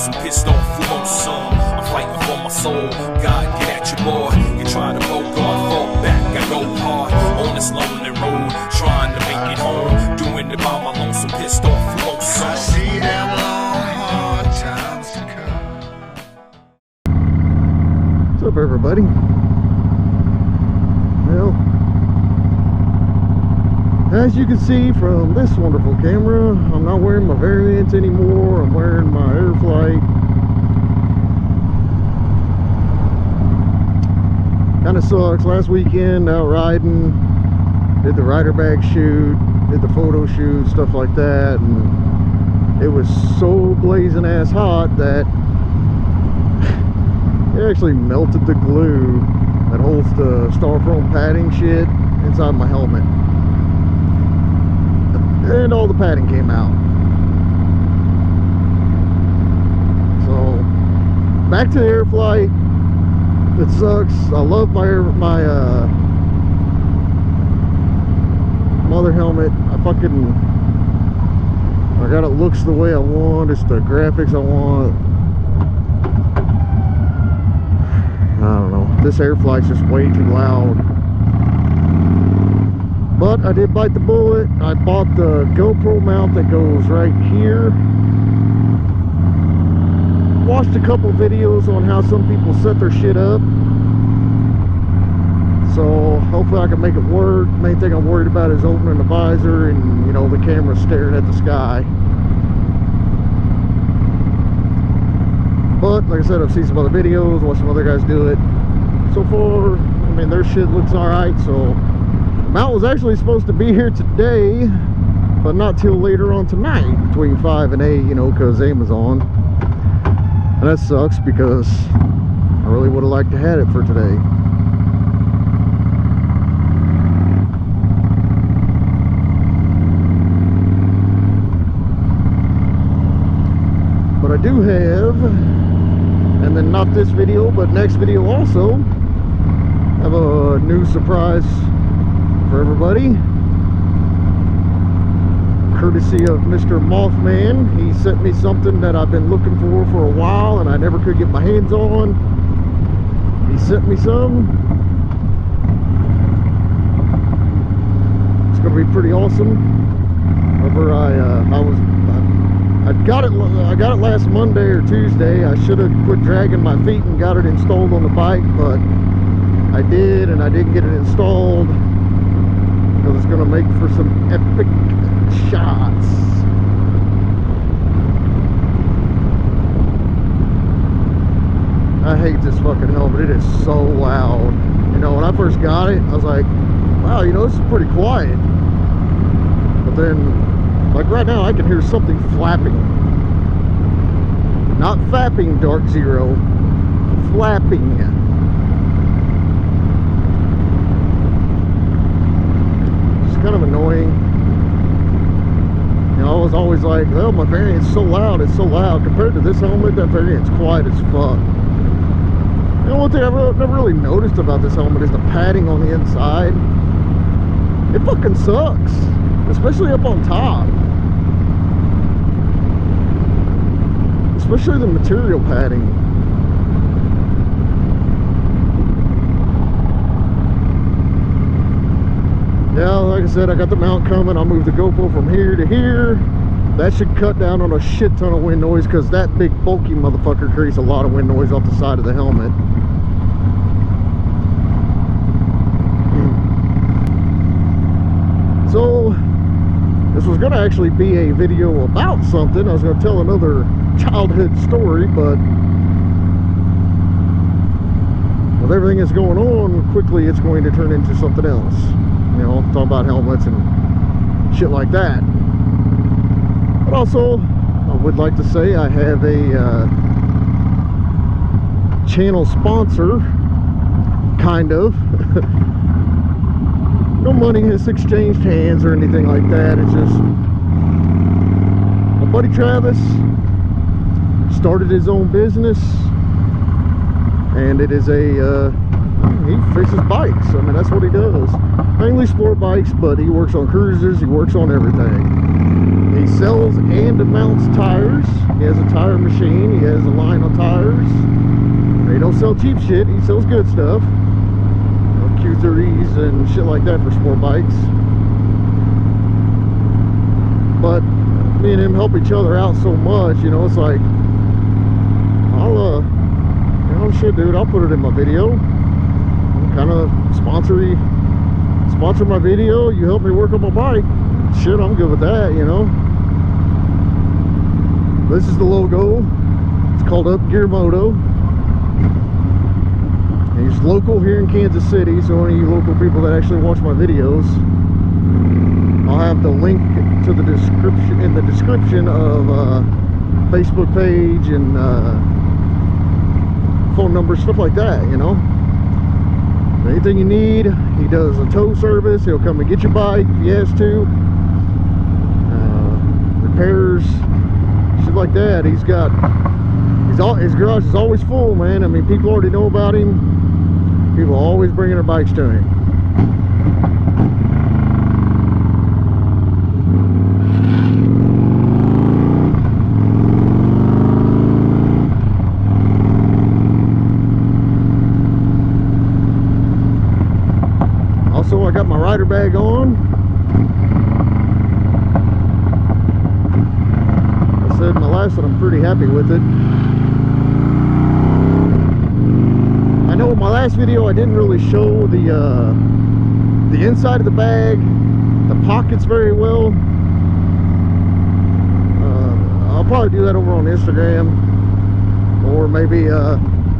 lonesome, pissed off, who wants some? I'm fighting for my soul, God, get at your boy. You try to bogart, fall back, I go hard on this lonely road, trying to make it home, doing it by my lonesome, pissed off, who wants some? I see them long, hard times to come. What's up, everybody? Well, as you can see from this wonderful camera, I'm not wearing my variants anymore. I'm wearing my airflite. Kind of sucks. Last weekend out riding, did the rider bag shoot, did the photo shoot, stuff like that, and it was so blazing ass hot that it actually melted the glue that holds the styrofoam padding shit inside my helmet, and all the padding came out. So back to the airflite. It sucks. I love my other helmet. I got it looks the way I want. It's the graphics I want. I don't know. This airflight's just way too loud. But I did bite the bullet. I bought the GoPro mount that goes right here. Watched a couple videos on how some people set their shit up. So hopefully I can make it work. Main thing I'm worried about is opening the visor and, you know, the camera staring at the sky. But like I said, I've seen some other videos, watched some other guys do it. So far, I mean, their shit looks alright. So mount was actually supposed to be here today, but not till later on tonight, between 5 and 8, you know, because Amazon. And that sucks because I really would have liked to have it for today. But I do have, and then not this video, but next video also, have a new surprise for everybody, courtesy of Mr. Mothman. He sent me something that I've been looking for a while and I never could get my hands on. He sent me some. It's gonna be pretty awesome. However, I got it last Monday or Tuesday. I should have quit dragging my feet and got it installed on the bike, but I did, and I didn't get it installed because it's gonna make for some epic shots. I hate this fucking helmet. It is so loud. You know, when I first got it, I was like, wow, you know, this is pretty quiet. But then, like right now, I can hear something flapping. Not fapping, Dark Zero. Flapping. It's kind of annoying. You know, I was always like, well, my variant's so loud, it's so loud. Compared to this helmet, that variant's quiet as fuck. You know, one thing I've never really noticed about this helmet is the padding on the inside. It fucking sucks. Especially up on top. Especially the material padding. Yeah, like I said, I got the mount coming. I'll move the GoPro from here to here. That should cut down on a shit ton of wind noise, because that big bulky motherfucker creates a lot of wind noise off the side of the helmet. So this was going to actually be a video about something. I was going to tell another childhood story, but with everything that's going on, quickly it's going to turn into something else. You know, talk about helmets and shit like that. But also, I would like to say I have a channel sponsor, kind of. No money has exchanged hands or anything like that. It's just my buddy Travis started his own business, and it is a he fixes bikes. I mean, that's what he does. Mainly sport bikes, but he works on cruisers, he works on everything. He sells and mounts tires. He has a tire machine. He has a line of tires. He don't sell cheap shit. He sells good stuff. Q30s and shit like that for sport bikes. But me and him help each other out so much, you know. It's like, I'll you know, shit, dude, I'll put it in my video. I'm kind of sponsor my video. You help me work on my bike. Shit, I'm good with that, you know. This is the logo. It's called Upgear Moto. He's local here in Kansas City, so any local people that actually watch my videos, I'll have the link to the description in the description of Facebook page and phone number, stuff like that, you know. Anything you need, he does a tow service. He'll come and get your bike if he has to. Repairs, shit like that. His garage is always full, man. I mean, people already know about him. People are always bringing their bikes to him. Also, I got my rider bag on. I said in my last one, I'm pretty happy with it. I know in my last video I didn't really show the inside of the bag, the pockets very well. I'll probably do that over on Instagram, or maybe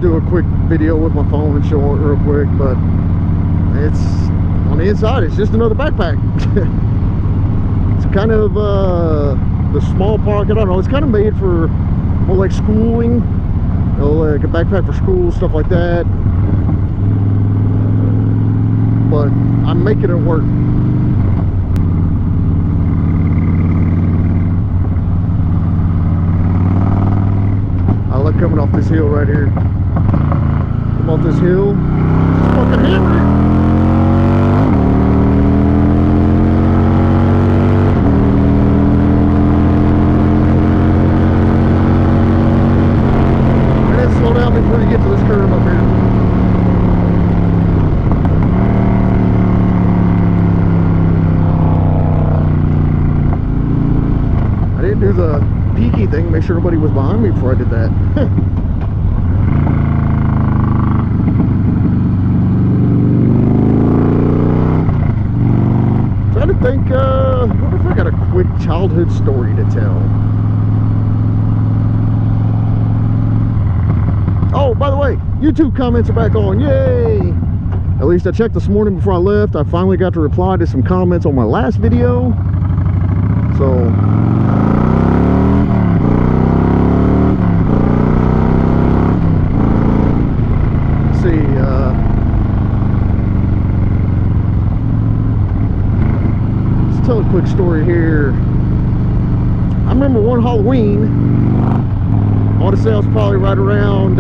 do a quick video with my phone and show it real quick. But it's on the inside, it's just another backpack. It's kind of the small pocket. I don't know, it's kind of made for more like schooling, you know, like a backpack for school, stuff like that. But I'm making it work. I like coming off this hill right here. Come off this hill, just fucking hammer it. And then slow down before you get to this curve up here. Do the peeky thing, make sure nobody was behind me before I did that. Trying to think, I wonder if I got a quick childhood story to tell. Oh, by the way, YouTube comments are back on, yay! At least I checked this morning before I left. I finally got to reply to some comments on my last video. So tell a quick story here. I remember one Halloween, I want to say I was probably right around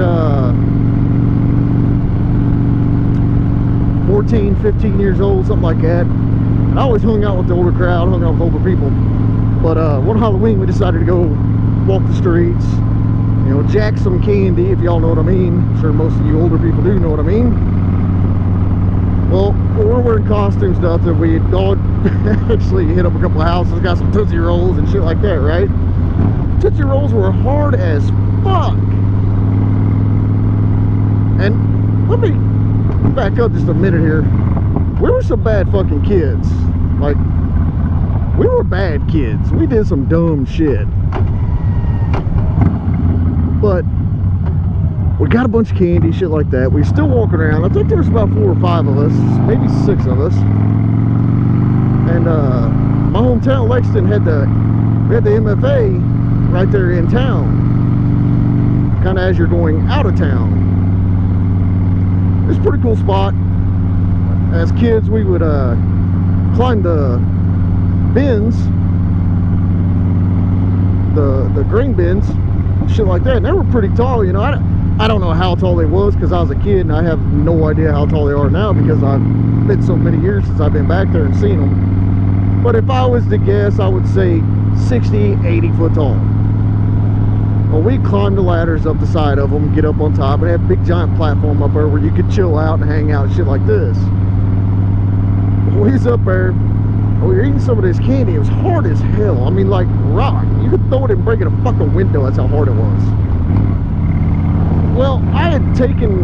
14, 15 years old, something like that. And I always hung out with the older crowd, hung out with older people. But one Halloween we decided to go walk the streets, you know, jack some candy, if y'all know what I mean. I'm sure most of you older people do know what I mean. Well, we're wearing costume stuff that we all actually hit up a couple of houses, got some Tootsie Rolls and shit like that, right? Tootsie Rolls were hard as fuck. And let me back up just a minute here. We were some bad fucking kids. Like, we were bad kids. We did some dumb shit. But we got a bunch of candy, shit like that. We still walking around. I think there's about 4 or 5 of us, maybe 6 of us. And my hometown, Lexington, we had the MFA right there in town, kind of as you're going out of town. It's a pretty cool spot. As kids, we would climb the bins, the grain bins, shit like that. And they were pretty tall, you know. I don't know how tall they was because I was a kid, and I have no idea how tall they are now because I've been so many years since I've been back there and seen them. But if I was to guess, I would say 60, 80 foot tall. Well, we climbed the ladders up the side of them, get up on top, and have a big giant platform up there where you could chill out and hang out and shit like this. Well, he's up there. We were eating some of this candy. It was hard as hell. I mean, like rock. You could throw it and break it a fucking window. That's how hard it was. Well, I had taken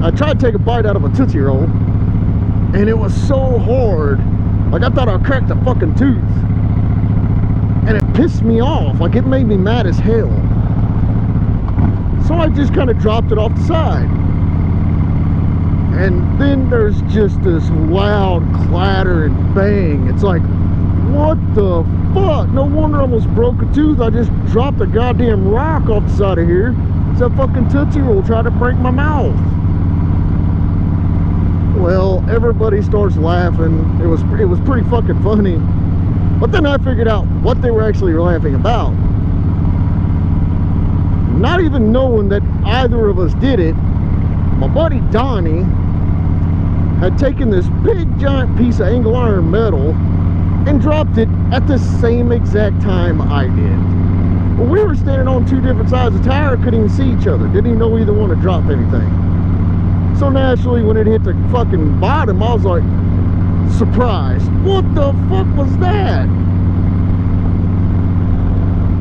I tried to take a bite out of a Tootsie Roll, and it was so hard. Like, I thought I cracked a fucking tooth. And it pissed me off. Like, it made me mad as hell. So I just kind of dropped it off the side. And then there's just this loud clatter and bang. It's like, what the fuck? No wonder I almost broke a tooth. I just dropped a goddamn rock off the side of here. It's a fucking Tootsie Roll trying to break my mouth. Well, everybody starts laughing. It was pretty fucking funny. But then I figured out what they were actually laughing about. Not even knowing that either of us did it, my buddy Donnie had taken this big giant piece of angle iron metal and dropped it at the same exact time I did. Well, we were standing on two different sides of the tower, couldn't even see each other, didn't even know either one had dropped anything. So naturally, when it hit the fucking bottom, I was like, surprised. What the fuck was that?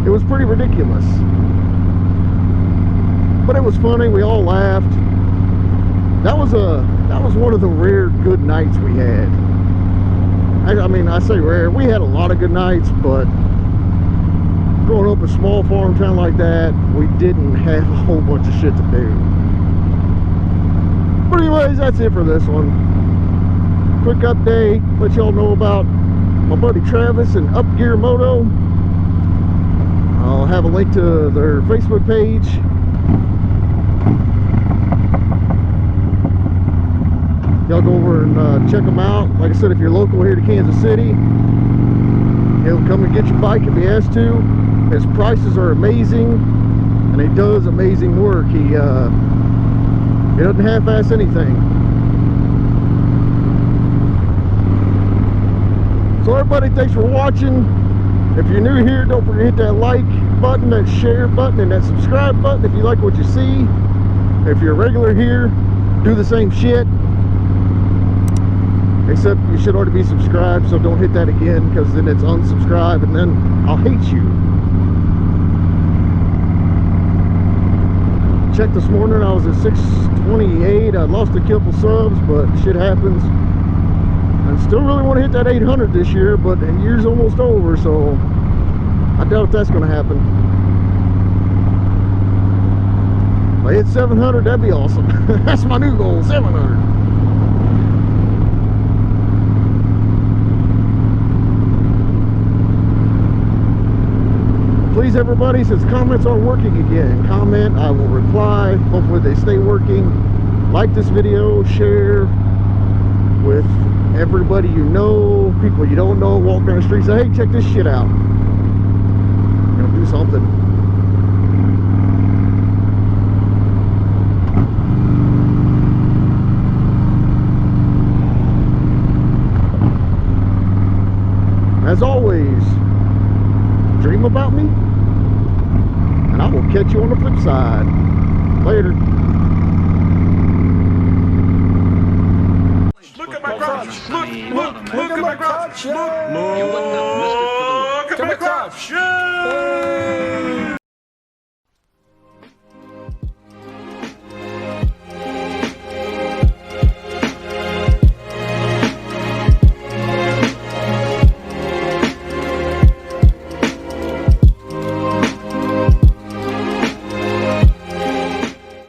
It was pretty ridiculous. But it was funny, we all laughed. That was one of the rare good nights we had. I mean, I say rare, we had a lot of good nights, but growing up in a small farm town like that, we didn't have a whole bunch of shit to do. But anyways, that's it for this one. Quick update, let y'all know about my buddy Travis and Upgear Moto. I'll have a link to their Facebook page. Y'all go over and check them out. Like I said, if you're local here to Kansas City, he'll come and get your bike if he has to. His prices are amazing, and he does amazing work. He doesn't half-ass anything. So everybody, thanks for watching. If you're new here, don't forget to hit that like button, that share button, and that subscribe button if you like what you see. If you're a regular here, do the same shit. Except you should already be subscribed, so don't hit that again, because then it's unsubscribe, and then I'll hate you. Checked this morning, I was at 628. I lost a couple subs, but shit happens. I still really want to hit that 800 this year, but the year's almost over, so I doubt if that's going to happen. If I hit 700, that'd be awesome. That's my new goal, 700. Please, everybody, since comments aren't working again, comment, I will reply. Hopefully they stay working. Like this video, share with everybody you know, people you don't know. Walk down the street, say, hey, check this shit out. I'm gonna do something. As always, dream about me, and I will catch you on the flip side. Later. Look at my crotch. Look at my crotch. Look.